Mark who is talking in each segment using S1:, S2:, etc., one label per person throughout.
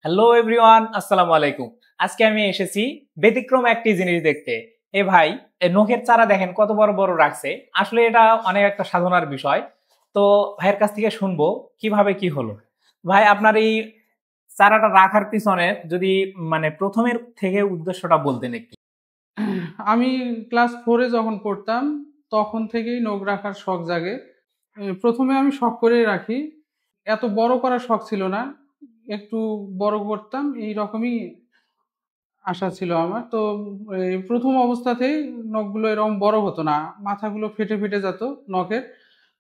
S1: Hello everyone, আসসালামু আলাইকুম। আজকে আমি এসেছি ব্যতিক্রম একটি জিনিস দেখতে। এ ভাই, নখের চারা দেখেন কত বড় বড় রাখছে। আসলে এটা অনেক একটা সাধনার বিষয়। তো ভাইয়ের কাছ থেকে শুনবো কিভাবে কি হলো। ভাই, আপনার এই চারাটা রাখার পিছনে যদি মানে প্রথমের থেকে উদ্দেশ্যটা বলতেন একটু।
S2: আমি ক্লাস 4-এ যখন পড়তাম তখন থেকেই নখ রাখার শখ জাগে। প্রথমে আমি শখ করেই রাখি। এত বড় করার শখ ছিল না। একটু বড় করতাম এইরকমই আশা ছিল আমার। তো প্রথম অবস্থাতেই নখগুলো এরকম বড় হতো না। মাথাগুলো ফেটে, ফেটে যেত নখের।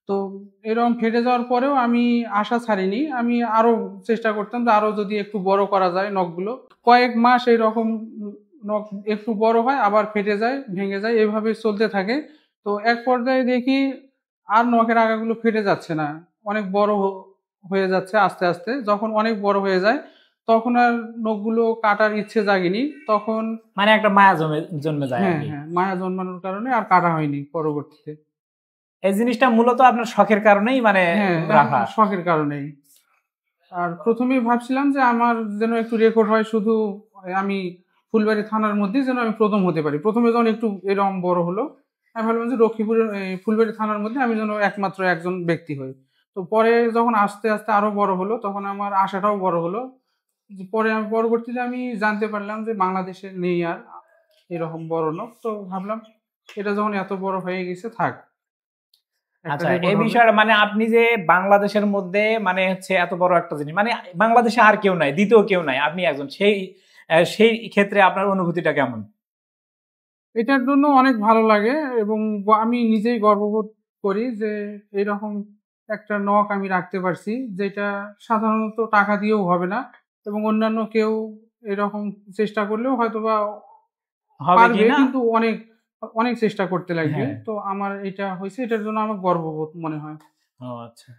S2: তো এরকম ফেটে যাওয়ার পরেও আমি আশা ছাড়িনি। আমি আরো চেষ্টা করতাম যে আরো যদি একটু বড় করা যায় নখগুলো। কয়েক মাস এইরকম নখ একটু বড় হয় আবার ফেটে যায়, ভেঙে যায়, এভাবে চলতে থাকে। তো এক পর্যায়ে দেখি আর নখের আগাগুলো ফেটে যাচ্ছে না। অনেক বড় হয়ে যাচ্ছে আস্তে, আস্তে। যখন অনেক বড় হয়ে যায় তখন আর নখগুলো কাটার ইচ্ছে জাগেনি। তখন
S1: মানে একটা মায়া জন্মে যায় আর
S2: হ্যাঁ,
S1: কি।
S2: হ্যাঁ, মায়া জন্মানোর কারণে আর কাটা হয়নি পরবর্তীতে।
S1: এই জিনিসটা মূলত আপনার শখের কারণেই মানে
S2: হ্যাঁ,
S1: রাখা।
S2: শখের কারণেই। আর প্রথমেই ভাবছিলাম যে আমার যেন একটু রেকর্ড হয়, শুধু আমি ফুলবাড়ী থানার মধ্যেই যেন আমি প্রথম হতে পারি। প্রথমে যখন একটু এরকম বড় হলো, আমি ভাবলাম যে লক্ষ্মীপুরের ফুলবাড়ী থানার মধ্যে আমি যেন একমাত্র একজন ব্যক্তি হই। তো পরে যখন আস্তে আস্তে আরো বড় হলো তখন আমার আশাটাও বড় হলো। যে পরে আমি পরবর্তীতে আমি জানতে পারলাম যে বাংলাদেশে নেই আর এরকম বড় নখ। তো ভাবলাম এটা যখন এত বড় হয়ে গেছে থাক, একটা
S1: আচ্ছা,
S2: রেকর্ড
S1: এই
S2: হবে।
S1: বিষয়টা মানে আপনি যে বাংলাদেশের মধ্যে মানে হচ্ছে এত বড় একটা জিনিস, মানে বাংলাদেশে আর কেউ নাই, দ্বিতীয় কেউ নাই, আপনি একজন, সেই ক্ষেত্রে আপনার অনুভূতিটা কেমন?
S2: এটার জন্য অনেক ভালো লাগে এবং আমি নিজেই গর্ববোধ করি যে এরকম একটা নখ আমি রাখতে পারছি, যেটা সাধারণত টাকা দিয়েও হবে না এবং অন্যান্য কেউ এরকম চেষ্টা করলেও হয়তোবা
S1: হবে কি
S2: পারবে,
S1: না।
S2: কিন্তু অনেক অনেক চেষ্টা করতে লাগবে।
S1: হ্যাঁ।
S2: তো আমার এটা হয়েছে, এটার জন্য আমার গর্ববোধ মনে হয়।
S1: ও আচ্ছা।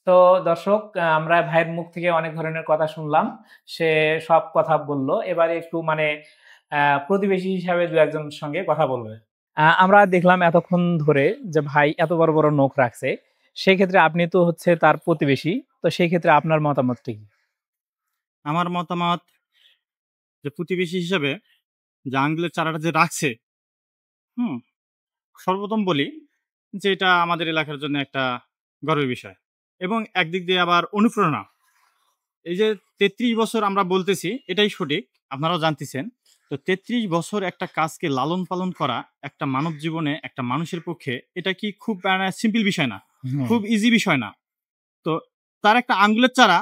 S1: তো দর্শক, আমরা ভাইয়ের মুখ থেকে অনেক ধরনের কথা শুনলাম। সে সব কথা বলল। এবারে একটু মানে প্রতিবেশী হিসাবে দু একজনের সঙ্গে কথা বলবে। আমরা দেখলাম এতক্ষণ ধরে যে ভাই এত বড় বড় নখ রাখছে। সেক্ষেত্রে আপনি তো হচ্ছে তার প্রতিবেশী। তো সেই ক্ষেত্রে আপনার মতামতটা কি?
S3: আমার মতামত যে প্রতিবেশী হিসেবে যে আঙ্গুলের চারাটা যে রাখছে, হুম, সর্বপ্রথম বলি যে এটা আমাদের এলাকার জন্য একটা গর্বের বিষয় এবং একদিক দিয়ে আবার অনুপ্রেরণা। এই যে ৩৩ বছর আমরা বলতেছি এটাই সঠিক, আপনারাও জানতেছেন। তো ৩৩ বছর একটা কাজকে লালন পালন করা একটা মানব জীবনে একটা মানুষের পক্ষে এটা কি খুব সিম্পল বিষয় না,
S1: হুম।
S3: খুব ইজি বিষয় না। তো তার একটা আঙ্গুলের চারা,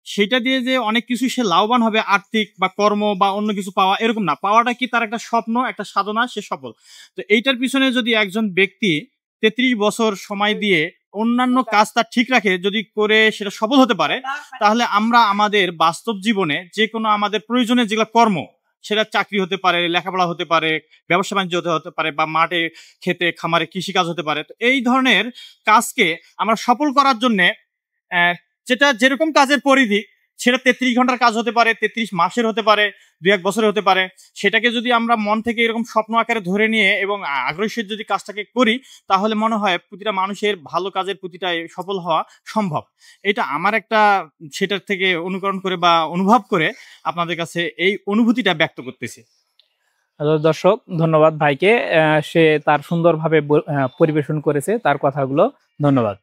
S3: সেটা দিয়ে যে অনেক কিছু সে লাভবান হবে, আর্থিক বা কর্ম বা অন্য কিছু পাওয়া এরকম না। পাওয়াটা কি তার একটা স্বপ্ন, একটা সাধনা, সে সফল। তো এইটার পিছনে যদি একজন ব্যক্তি ৩৩ বছর সময় দিয়ে অন্যান্য কাজ তার ঠিক রাখে, যদি করে সেটা সফল হতে পারে, তাহলে আমরা আমাদের বাস্তব জীবনে যে কোনো আমাদের প্রয়োজনে যেগুলো কর্ম, সেটা চাকরি হতে পারে, লেখাপড়া হতে পারে, ব্যবসা বাণিজ্য হতে পারে, বা মাঠে খেতে খামারে কৃষিকাজ হতে পারে। তো এই ধরনের কাজকে আমরা সফল করার জন্যে আহ, যেটা যেরকম কাজের পরিধি, সেটা ৩৩ ঘন্টার কাজ হতে পারে, ৩৩ মাসের হতে পারে, ২-১ বছরের হতে পারে। সেটাকে যদি আমরা মন থেকে এরকম স্বপ্ন আকারে ধরে নিয়ে এবং আগ্রহের যদি কাজটাকে করি, তাহলে মনে হয় প্রতিটা মানুষের ভালো কাজের প্রতিটাই সফল হওয়া সম্ভব। এটা আমার একটা সেটার থেকে অনুকরণ করে বা অনুভব করে আপনাদের কাছে এই অনুভূতিটা ব্যক্ত করতেছি।
S1: দর্শক, ধন্যবাদ ভাইকে। সে তার সুন্দরভাবে পরিবেশন করেছে তার কথাগুলো। ধন্যবাদ।